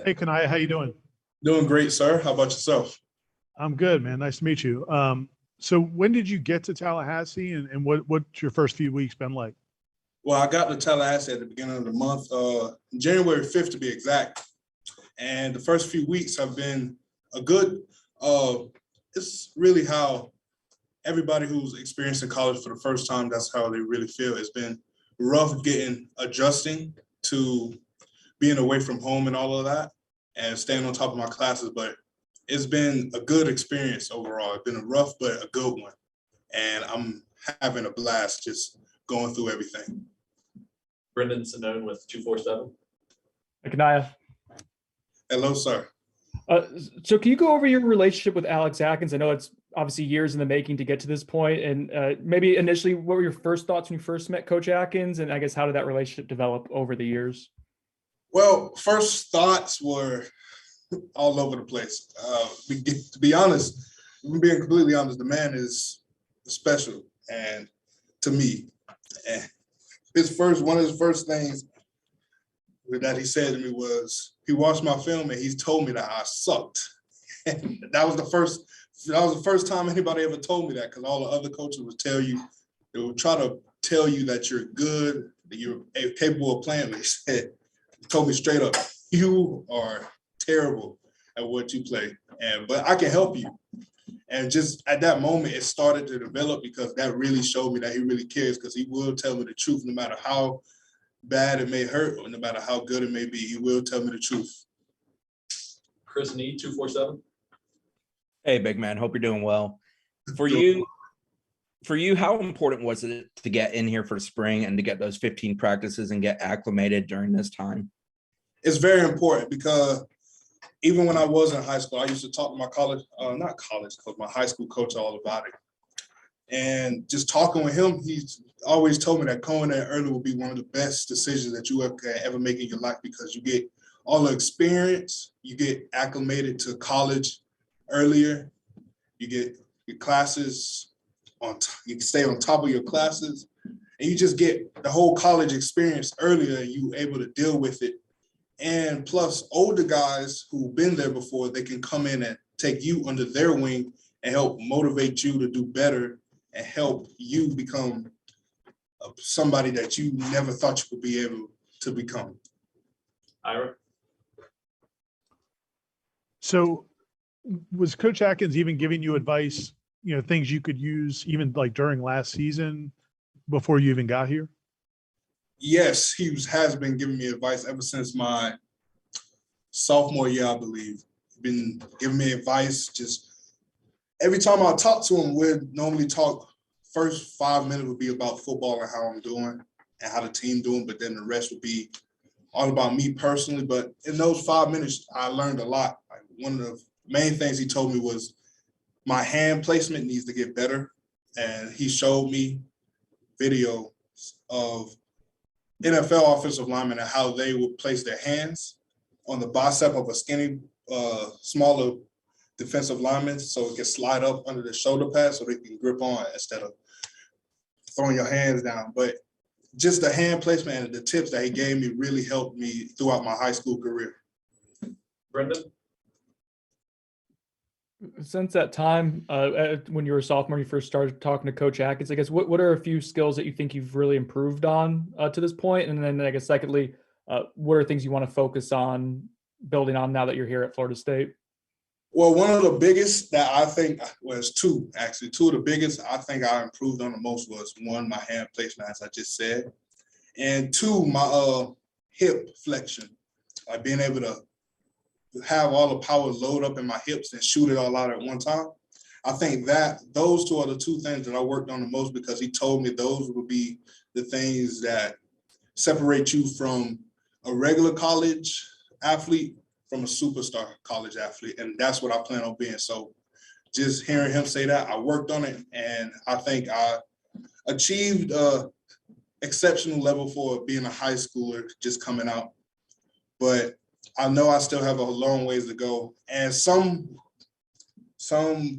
Hey, Kanaya, how you doing? Doing great, sir. How about yourself? I'm good, man. Nice to meet you. So when did you get to Tallahassee, and what's your first few weeks been like? Well, I got to Tallahassee at the beginning of the month, January 5th to be exact. And the first few weeks have been a good, uh, it's really how everybody who's experiencing college for the first time, that's how they really feel. It's been rough adjusting to being away from home and all of that and staying on top of my classes. But it's been a good experience overall. It's been a rough, but a good one. And I'm having a blast just going through everything. Brendan Sinone with 247. Kanaya. Hello, sir. So can you go over your relationship with Alex Atkins? I know it's obviously years in the making to get to this point, and maybe initially, what were your first thoughts when you first met Coach Atkins, and I guess how did that relationship develop over the years? Well, first thoughts were all over the place. To be honest, being completely honest, the man is special, and to me, and one of his first things that he said to me was he watched my film and he told me that I sucked. And that was the first time anybody ever told me that, because all the other coaches would they would try to tell you that you're good, that you're capable of playing. He told me straight up, you are terrible at what you play, but I can help you. And just at that moment, it started to develop, because that really showed me that he really cares, because he will tell me the truth no matter how bad it may hurt or no matter how good it may be. He will tell me the truth. Chris Need 247. Hey, big man. Hope you're doing well. For you, how important was it to get in here for the spring and to get those 15 practices and get acclimated during this time? It's very important, because even when I was in high school, I used to talk to my not college coach, my high school coach all about it. And just talking with him, he's always told me that going there early will be one of the best decisions that you ever make in your life, because you get all the experience, you get acclimated to college earlier, you get your classes you can stay on top of your classes, and you just get the whole college experience earlier, and you able to deal with it. And plus, older guys who've been there before, they can come in and take you under their wing and help motivate you to do better and help you become somebody that you never thought you would be able to become. Ira. So was Coach Atkins even giving you advice, things you could use even like during last season before you even got here? Yes, he has been giving me advice ever since my sophomore year, I believe. Been giving me advice. Just every time I talk to him, we'd normally talk. First 5 minutes would be about football and how I'm doing and how the team doing, but then the rest would be all about me personally. But in those 5 minutes, I learned a lot. Like, one of the main things he told me was my hand placement needs to get better, and he showed me video of NFL offensive linemen and how they would place their hands on the bicep of a skinny, smaller defensive lineman, so it can slide up under the shoulder pad so they can grip on instead of throwing your hands down. But just the hand placement and the tips that he gave me really helped me throughout my high school career. Brendan. Since that time, when you were a sophomore, you first started talking to Coach Atkins, I guess, what are a few skills that you think you've really improved on to this point? And then I guess secondly, what are things you want to focus on building on now that you're here at Florida State? Well, one of the biggest that I think was two of the biggest I think I improved on the most was, one, my hand placement, as I just said, and two, my hip flexion, like being able to have all the power load up in my hips and shoot it all out at one time. I think that those two are the two things that I worked on the most, because he told me those would be the things that separate you from a regular college athlete from a superstar college athlete. And that's what I plan on being. So just hearing him say that, I worked on it, and I think I achieved a exceptional level for being a high schooler just coming out. But I know I still have a long ways to go. And some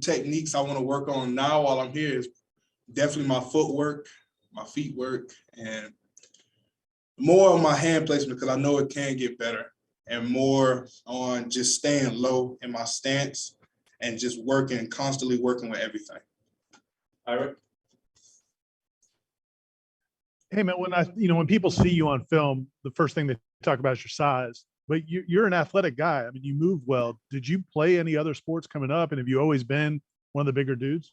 techniques I want to work on now while I'm here is definitely my footwork, my feet work, and more of my hand placement, because I know it can get better. and more on just staying low in my stance and just constantly working with everything. Ira, Hey man, when people see you on film, the first thing they talk about is your size, but you're an athletic guy. I mean, you move well. Did you play any other sports coming up? And have you always been one of the bigger dudes?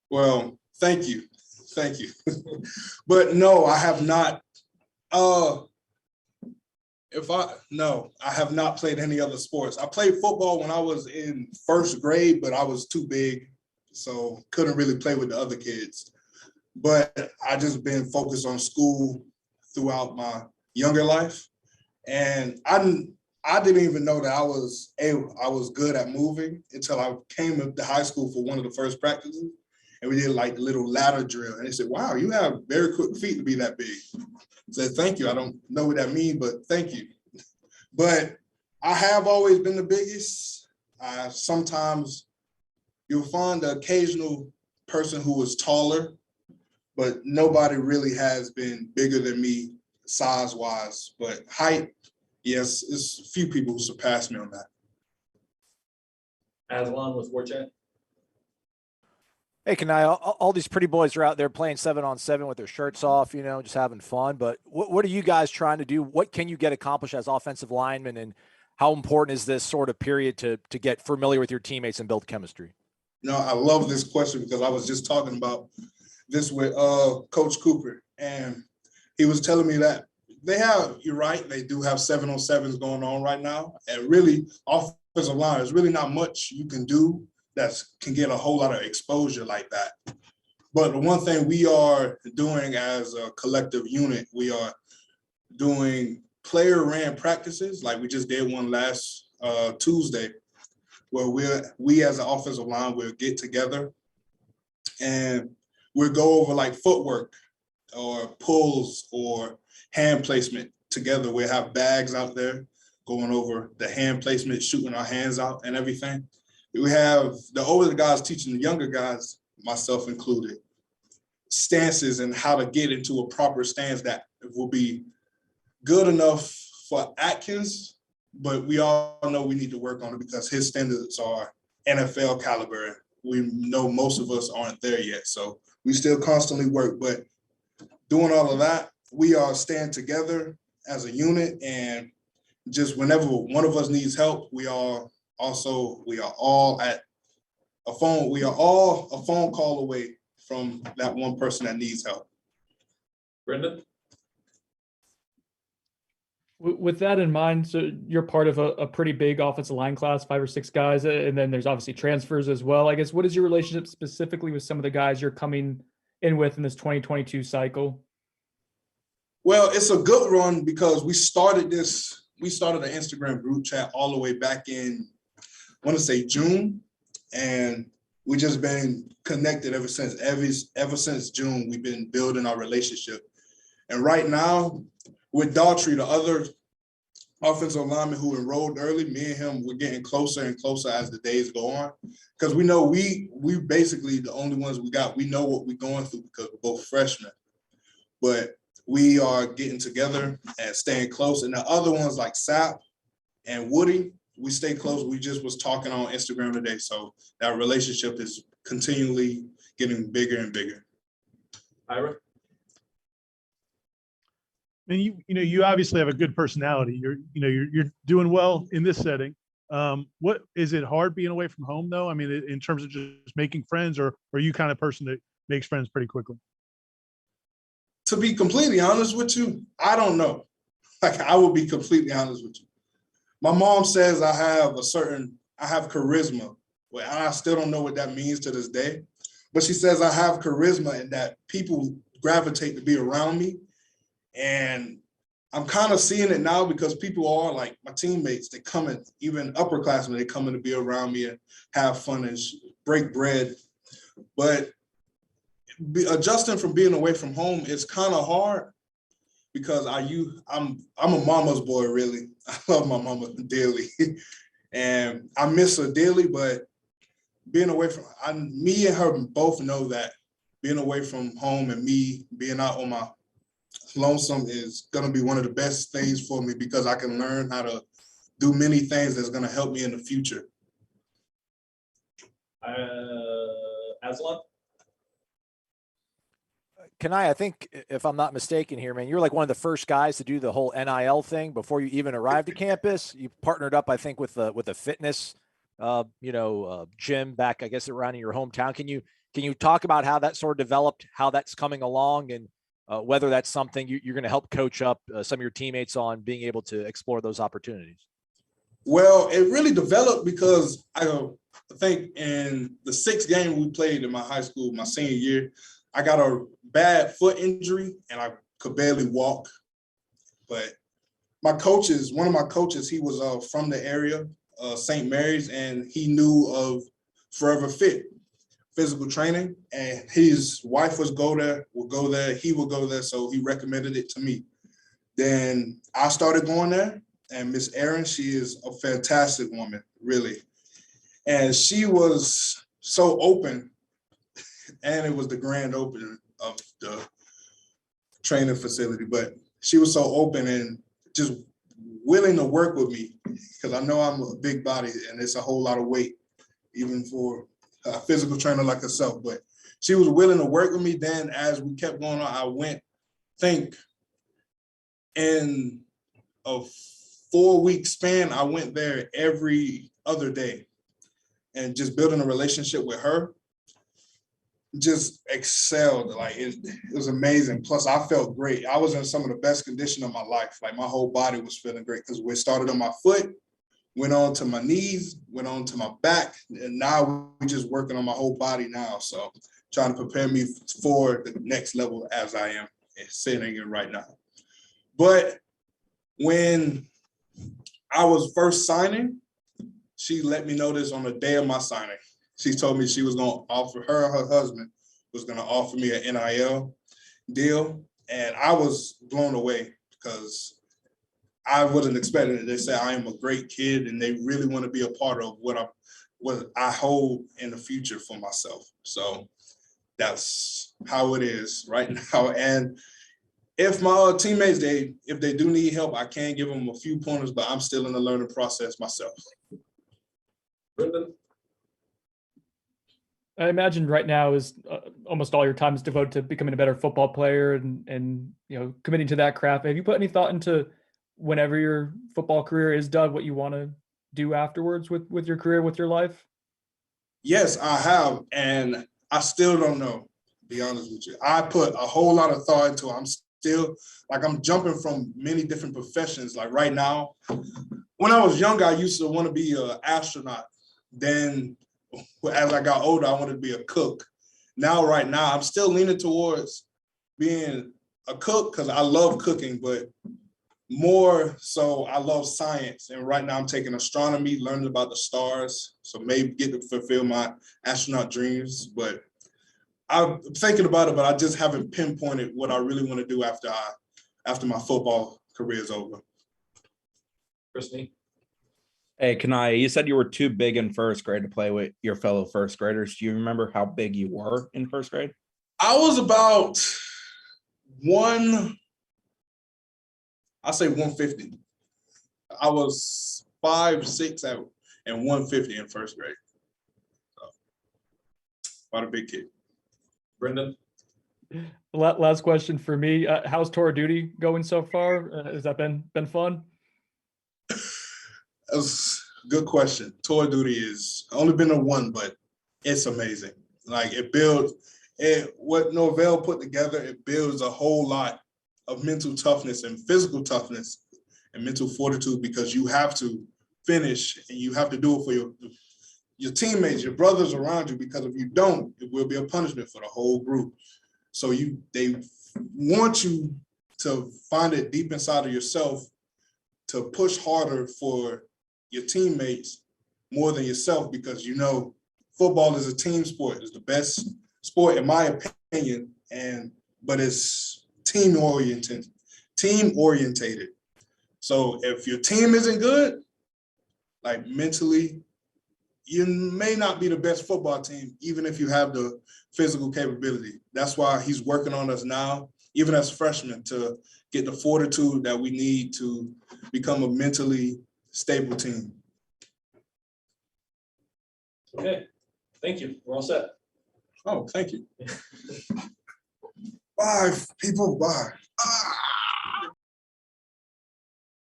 Well, thank you. But no, I have not. No, I have not played any other sports. I played football when I was in first grade, but I was too big, so couldn't really play with the other kids. But I just been focused on school throughout my younger life. And I didn't even know that I was good at moving until I came up to high school for one of the first practices. And we did like a little ladder drill. And they said, wow, you have very quick feet to be that big. I said, thank you. I don't know what that means, but thank you. But I have always been the biggest. Sometimes you'll find the occasional person who is taller, but nobody really has been bigger than me size-wise. But height, yes, it's a few people who surpass me on that. Aslan with Warchant. Hey, Kanaya, all these pretty boys are out there playing 7-on-7 with their shirts off, just having fun. But what are you guys trying to do? What can you get accomplished as offensive linemen? And how important is this sort of period to get familiar with your teammates and build chemistry? I love this question because I was just talking about this with Coach Cooper. And he was telling me that you're right, they do have 7-on-7s going on right now. And really, offensive line, there's really not much you can do that can get a whole lot of exposure like that. But the one thing we are doing as a collective unit, we are doing player ran practices. Like we just did one last Tuesday, where we as an offensive line will get together and we'll go over like footwork or pulls or hand placement together. We'll have bags out there going over the hand placement, shooting our hands out and everything. We have the older guys teaching the younger guys, myself included, stances and how to get into a proper stance that will be good enough for Atkins, but we all know we need to work on it because his standards are NFL caliber. We know most of us aren't there yet, so we still constantly work. But doing all of that, we are staying together as a unit, and just whenever one of us needs help, we are all at a phone. We are all a phone call away from that one person that needs help. Brendan. With that in mind, so you're part of a pretty big offensive line class, 5 or 6 guys, and then there's obviously transfers as well. I guess, what is your relationship specifically with some of the guys you're coming in with in this 2022 cycle? Well, it's a good run because we started an Instagram group chat all the way back in, I want to say June, and we just been connected ever since. Ever since June, we've been building our relationship. And right now, with Daughtry, the other offensive lineman who enrolled early, me and him, we're getting closer and closer as the days go on. Because we know we basically the only ones we got. We know what we're going through because we're both freshmen. But we are getting together and staying close. And the other ones like Sap and Woody, we stay close. We just was talking on Instagram today. So that relationship is continually getting bigger and bigger. Ira. And you obviously have a good personality. You're doing well in this setting. What is it hard being away from home though? I mean, in terms of just making friends, or are you kind of person that makes friends pretty quickly? To be completely honest with you, I don't know. Like, I will be completely honest with you. My mom says I have charisma. Well, I still don't know what that means to this day, but she says I have charisma and that people gravitate to be around me. And I'm kind of seeing it now because people are like my teammates. They come in, even upperclassmen, they come in to be around me and have fun and break bread. But adjusting from being away from home is kind of hard because I'm a mama's boy, really. I love my mama dearly, and I miss her dearly. But being away from me and her both know that being away from home and me being out on my lonesome is going to be one of the best things for me because I can learn how to do many things that's going to help me in the future. Aslan. Kanaya, I think if I'm not mistaken here, man, you're like one of the first guys to do the whole NIL thing before you even arrived to campus. You partnered up, I think, with a fitness, gym back, I guess, around in your hometown. Can you talk about how that sort of developed, how that's coming along, and whether that's something you're going to help coach up some of your teammates on being able to explore those opportunities? Well, it really developed because I think in the 6th game we played in my high school, my senior year, I got a bad foot injury and I could barely walk. But one of my coaches, he was from the area, St. Mary's, and he knew of Forever Fit physical training, and his wife would go there, he would go there, so he recommended it to me. Then I started going there, and Miss Erin, she is a fantastic woman, really. And she was so open, and it was the grand opening of the training facility, but she was so open and just willing to work with me, because I know I'm a big body and it's a whole lot of weight, even for a physical trainer like herself. But she was willing to work with me. Then as we kept going on, I went, in a 4-week span, I went there every other day, and just building a relationship with her, just excelled. Like it was amazing. Plus I felt great. I was in some of the best condition of my life. Like my whole body was feeling great, because we started on my foot, went on to my knees, went on to my back, and now we're just working on my whole body now. So trying to prepare me for the next level as I am sitting here right now. But when I was first signing, she let me know this on the day of my signing. She told me she was going to offer, her husband was going to offer me an NIL deal. And I was blown away, because I wasn't expecting it. They said I am a great kid and they really want to be a part of what I hold in the future for myself. So that's how it is right now. And if my teammates, if they do need help, I can give them a few pointers, but I'm still in the learning process myself. Brendan. I imagine right now is almost all your time is devoted to becoming a better football player and committing to that craft. Have you put any thought into, whenever your football career is done, what you want to do afterwards with your career, with your life? Yes, I have, and I still don't know, to be honest with you. I put a whole lot of thought into it. I'm still, I'm jumping from many different professions. Like right now, when I was younger, I used to want to be an astronaut. Then as I got older, I wanted to be a cook. Right now, I'm still leaning towards being a cook, because I love cooking, but more so I love science. And right now I'm taking astronomy, learning about the stars. So maybe get to fulfill my astronaut dreams. But I'm thinking about it, but I just haven't pinpointed what I really want to do after my football career is over. Christy. Hey, Kanaya, you said you were too big in first grade to play with your fellow first graders. Do you remember how big you were in first grade? I was about 150. I was 5'6" and 150 in first grade. So, quite a big kid. Brendan. Last question for me. How's tour of duty going so far? Has that been fun? That's a good question. Tour of duty is only been a one, but it's amazing. Like what Norvell put together, it builds a whole lot of mental toughness and physical toughness and mental fortitude, because you have to finish and you have to do it for your teammates, your brothers around you, because if you don't, it will be a punishment for the whole group. So they want you to find it deep inside of yourself to push harder for your teammates more than yourself, because football is a team sport. It's the best sport in my opinion, but it's team oriented. So if your team isn't good, like mentally, you may not be the best football team, even if you have the physical capability. That's why he's working on us now, even as freshmen, to get the fortitude that we need to become a mentally stable team. Okay, thank you. We're all set. Oh, thank you. Bye, people. Bye.